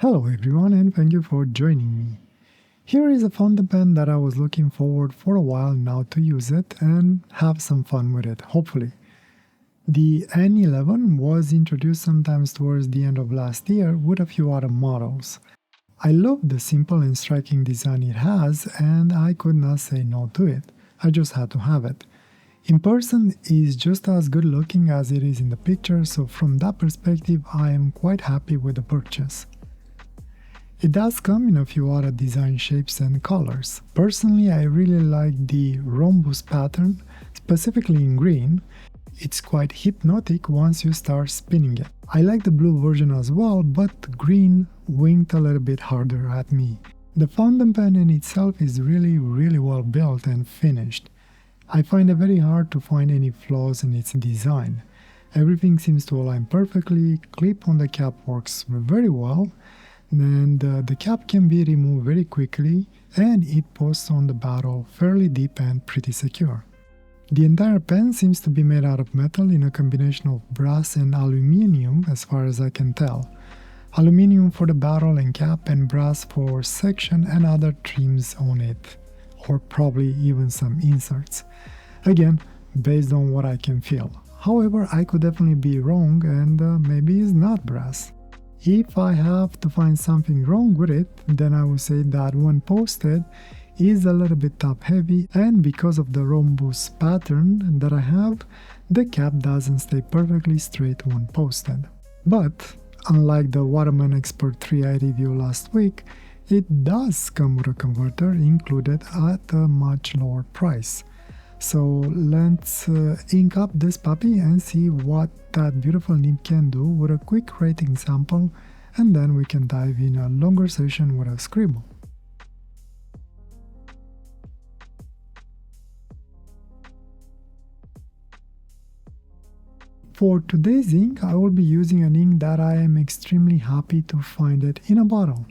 Hello everyone and thank you for joining me. Here is a fountain pen that I was looking forward for a while now to use it and have some fun with it, hopefully. The N11 was introduced sometimes towards the end of last year with a few other models. I love the simple and striking design it has and I could not say no to it. I just had to have it. In person, it's just as good looking as it is in the picture, so from that perspective I am quite happy with the purchase. It does come in a few other design shapes and colors. Personally, I really like the rhombus pattern, specifically in green. It's quite hypnotic once you start spinning it. I like the blue version as well, but green winked a little bit harder at me. The fountain pen in itself is really well built and finished. I find it very hard to find any flaws in its design. Everything seems to align perfectly, clip on the cap works very well, and the cap can be removed very quickly and it posts on the barrel fairly deep and pretty secure. The entire pen seems to be made out of metal in a combination of brass and aluminium as far as I can tell. Aluminium for the barrel and cap and brass for section and other trims on it, or probably even some inserts. Again, based on what I can feel. However, I could definitely be wrong and maybe it's not brass. If I have to find something wrong with it, then I would say that when posted is a little bit top heavy, and because of the rhombus pattern that I have, the cap doesn't stay perfectly straight when posted. But unlike the Waterman Expert 3 I reviewed last week, it does come with a converter included at a much lower price. So let's ink up this puppy and see what that beautiful nib can do with a quick rating sample, and then we can dive in a longer session with a Scribble. For today's ink, I will be using an ink that I am extremely happy to find it in a bottle.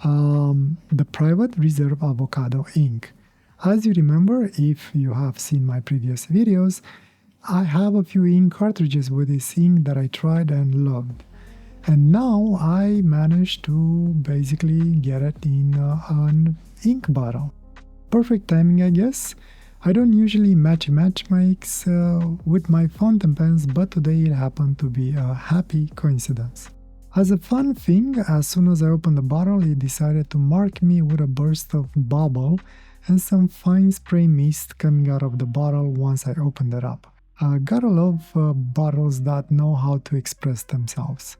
The Private Reserve Avocado ink. As you remember, if you have seen my previous videos, I have a few ink cartridges with this ink that I tried and loved. And now I managed to basically get it in an ink bottle. Perfect timing, I guess. I don't usually match makes with my fountain pens, but today it happened to be a happy coincidence. As a fun thing, as soon as I opened the bottle, it decided to mark me with a burst of bubble and some fine spray mist coming out of the bottle once I opened it up. Gotta love bottles that know how to express themselves.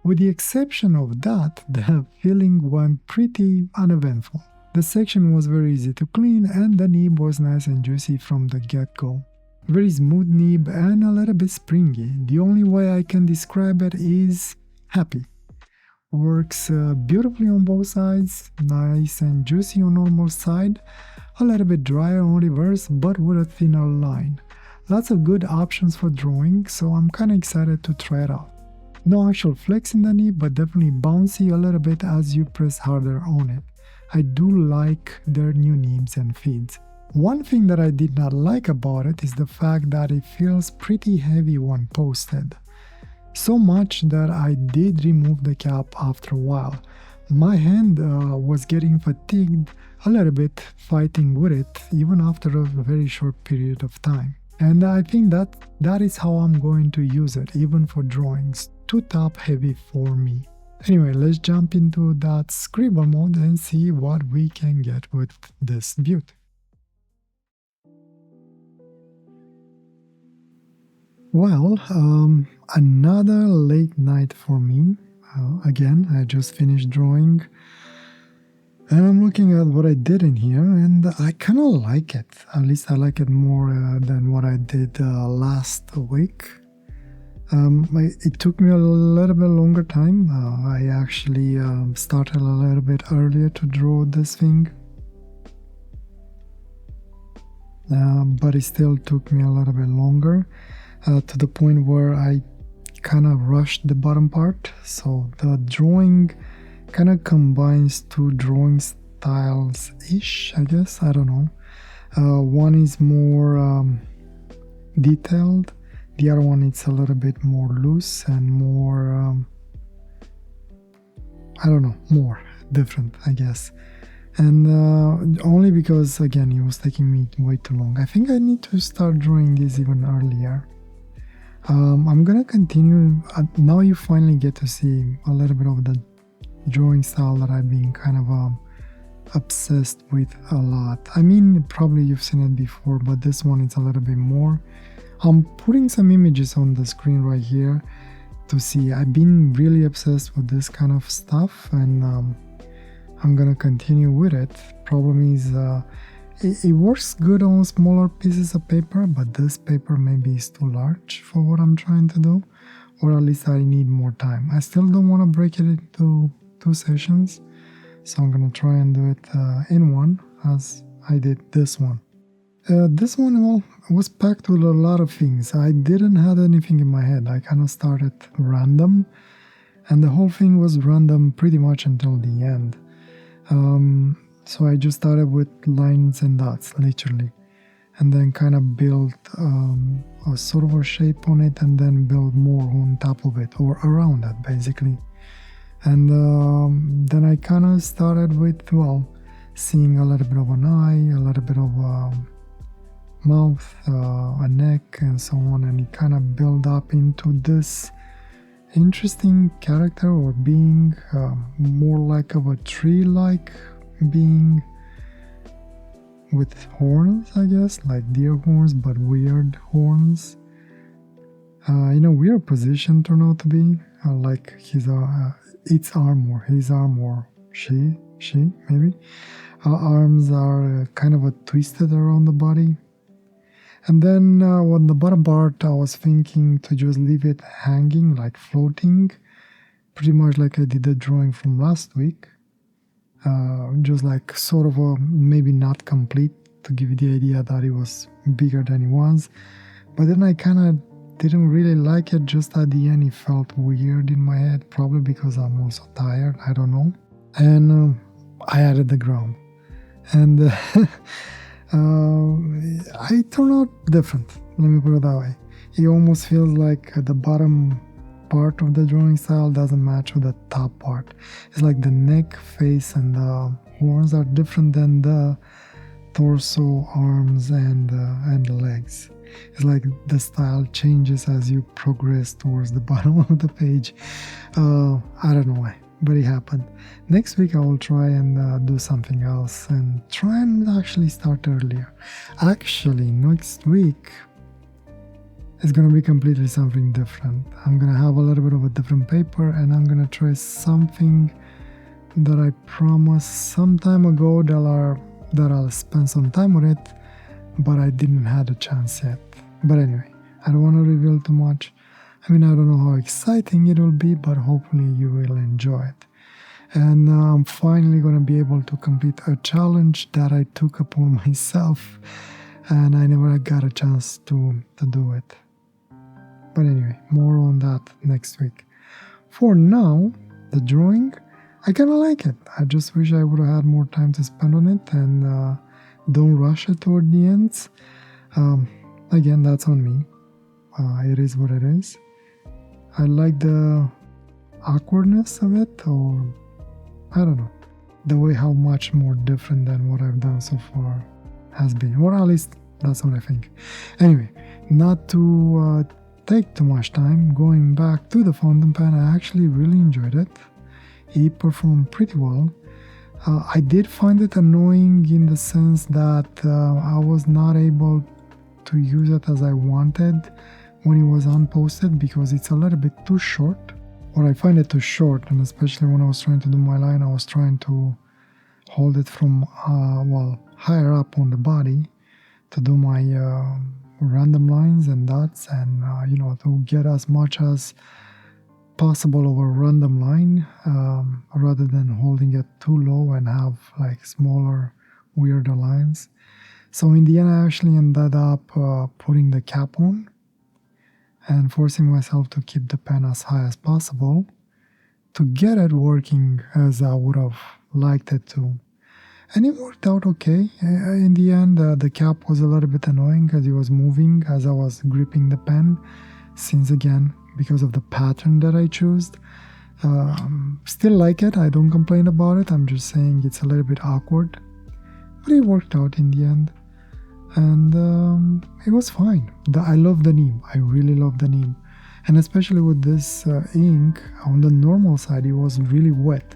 With the exception of that, the filling went pretty uneventful. The section was very easy to clean and the nib was nice and juicy from the get-go. Very smooth nib and a little bit springy. The only way I can describe it is happy. Works beautifully on both sides, nice and juicy on normal side, a little bit drier on reverse but with a thinner line. Lots of good options for drawing, so I'm kinda excited to try it out. No actual flex in the nib, but definitely bouncy a little bit as you press harder on it. I do like their new nibs and feeds. One thing that I did not like about it is the fact that it feels pretty heavy when posted. So much that I did remove the cap after a while. My hand was getting fatigued a little bit fighting with it even after a very short period of time. And I think that is how I'm going to use it, even for drawings. Too top heavy for me. Anyway, let's jump into that Scribble mode and see what we can get with this beauty. Well, another late night for me. Again, I just finished drawing and I'm looking at what I did in here and I kind of like it. At least I like it more than what I did last week. It took me a little bit longer time. I actually started a little bit earlier to draw this thing. But it still took me a little bit longer. To the point where I kind of rushed the bottom part. So the drawing kind of combines two drawing styles-ish, I guess. I don't know. One is more detailed. The other one is a little bit more loose and more I don't know, more different, I guess. And only because, again, it was taking me way too long. I think I need to start drawing this even earlier. I'm gonna continue. Now you finally get to see a little bit of the drawing style that I've been kind of obsessed with a lot. I mean, probably you've seen it before, but this one is a little bit more. I'm putting some images on the screen right here to see. I've been really obsessed with this kind of stuff, and I'm gonna continue with it. Problem is, it works good on smaller pieces of paper, but this paper maybe is too large for what I'm trying to do, or at least I need more time. I still don't want to break it into 2 sessions, so I'm gonna try and do it in one, as I did this one. This one, well, was packed with a lot of things. I didn't have anything in my head. I kind of started random, and the whole thing was random pretty much until the end. So I just started with lines and dots, literally, and then kind of built a sort of a shape on it, and then build more on top of it, or around it, basically. And then I kind of started with, well, seeing a little bit of an eye, a little bit of mouth, a neck, and so on, and it kind of built up into this interesting character or being, more like of a tree-like being with horns, I guess, like deer horns, but weird horns. In a weird position turned out to be, like his its arm, or his arm, or she maybe. Arms are kind of twisted around the body. And then on the bottom part, I was thinking to just leave it hanging, like floating, pretty much like I did the drawing from last week. Just like sort of maybe not complete, to give you the idea that it was bigger than it was. But then I kind of didn't really like it. Just at the end, it felt weird in my head, probably because I'm also tired, I don't know. And I added the ground. And I turned out different, let me put it that way. It almost feels like the bottom part of the drawing style doesn't match with the top part. It's like the neck, face, and the horns are different than the torso, arms, and the legs. It's like the style changes as you progress towards the bottom of the page. I don't know why, but it happened. Next week I will try and do something else and try and actually start earlier. Actually, next week it's gonna be completely something different. I'm gonna have a little bit of a different paper, and I'm gonna try something that I promised some time ago that I'll spend some time with it, but I didn't have a chance yet. But anyway, I don't want to reveal too much. I mean, I don't know how exciting it will be, but hopefully you will enjoy it. And I'm finally going to be able to complete a challenge that I took upon myself, and I never got a chance to do it. But anyway, more on that next week. For now, the drawing, I kind of like it. I just wish I would have had more time to spend on it, and don't rush it toward the ends. Again, that's on me. It is what it is. I like the awkwardness of it, or I don't know, the way how much more different than what I've done so far has been, or at least that's what I think. Anyway, not to take too much time, going back to the fountain pen, I actually really enjoyed it. It performed pretty well. I did find it annoying in the sense that I was not able to use it as I wanted when it was unposted, because it's a little bit too short, or I find it too short. And especially when I was trying to do my line, I was trying to hold it from higher up on the body to do my random lines and dots, and to get as much as possible of a random line, rather than holding it too low and have like smaller, weirder lines. So in the end, I actually ended up putting the cap on and forcing myself to keep the pen as high as possible to get it working as I would have liked it to. And it worked out okay. In the end, the cap was a little bit annoying because it was moving as I was gripping the pen, since again, because of the pattern that I chose, Still like it. I don't complain about it. I'm just saying it's a little bit awkward, but it worked out in the end, and it was fine. I love the neem. I really love the neem, and especially with this ink on the normal side, it was really wet.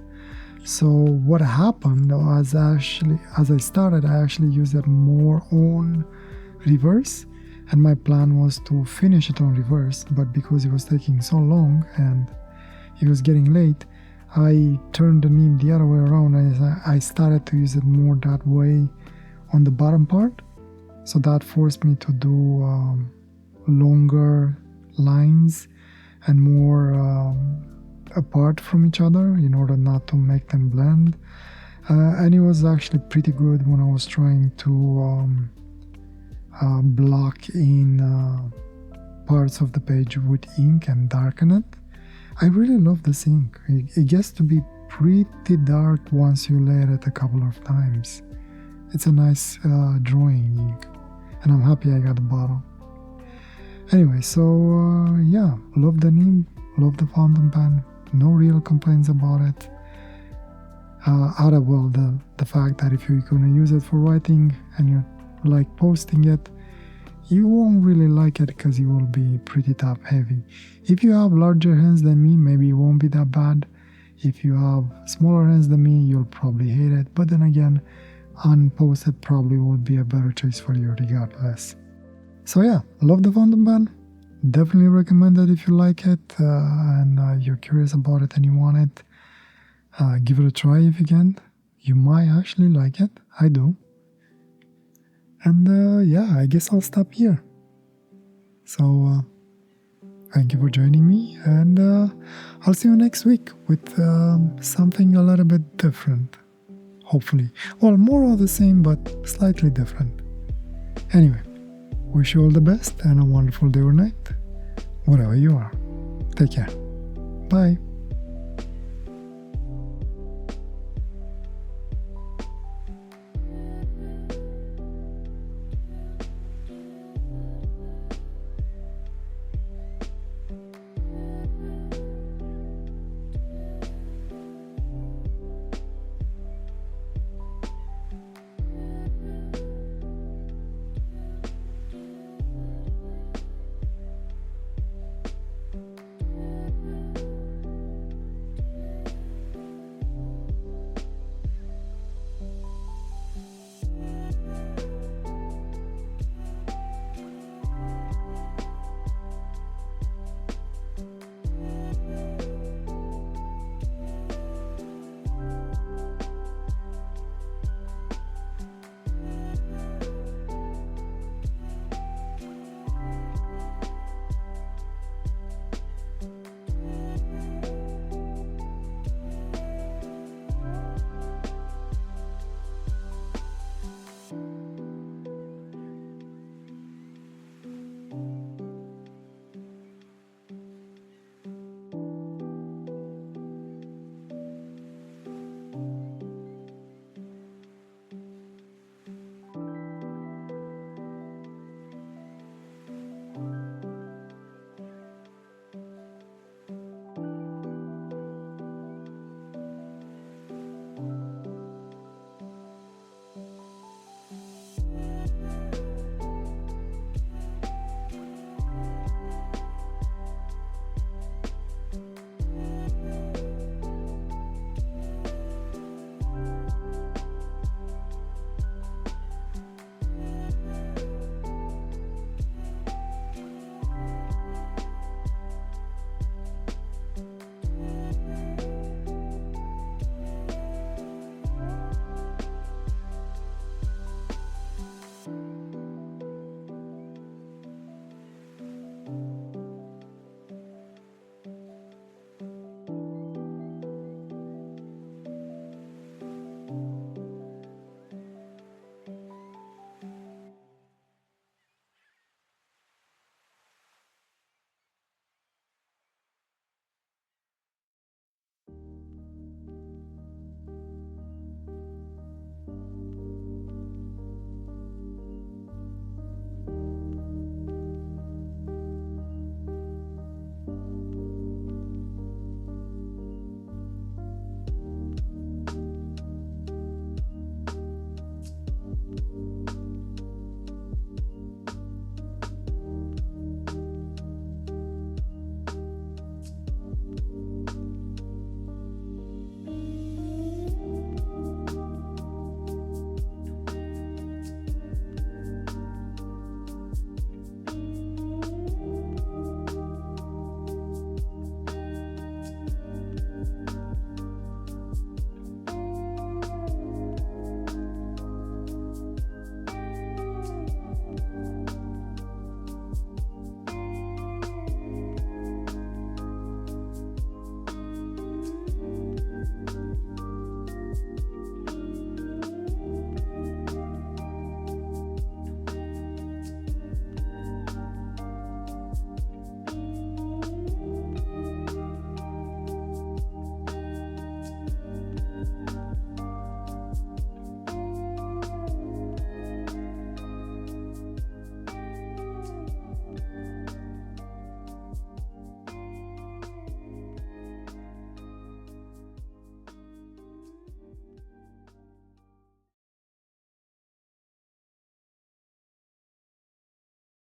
So what happened was actually, as I started, I actually used it more on reverse, and my plan was to finish it on reverse, but because it was taking so long and it was getting late, I turned the neem the other way around and I started to use it more that way on the bottom part. So that forced me to do longer lines and more apart from each other in order not to make them blend. And it was actually pretty good when I was trying to block in parts of the page with ink and darken it. I really love this ink. It gets to be pretty dark once you lay it a couple of times. It's a nice drawing ink, and I'm happy I got the bottle. Anyway, so yeah, love the neem, love the fountain pen. No real complaints about it. Well, the fact that if you're gonna use it for writing and you like posting it, you won't really like it because it will be pretty top heavy. If you have larger hands than me, maybe it won't be that bad. If you have smaller hands than me, you'll probably hate it. But then again, unposted probably would be a better choice for you regardless. So yeah, love the fountain pen. Definitely recommend it if you like it and you're curious about it and you want it. Give it a try if you can. You might actually like it. I do. And yeah, I guess I'll stop here. So thank you for joining me, and I'll see you next week with something a little bit different. Hopefully. Well, more or the same, but slightly different. Anyway, wish you all the best and a wonderful day or night, wherever you are. Take care. Bye.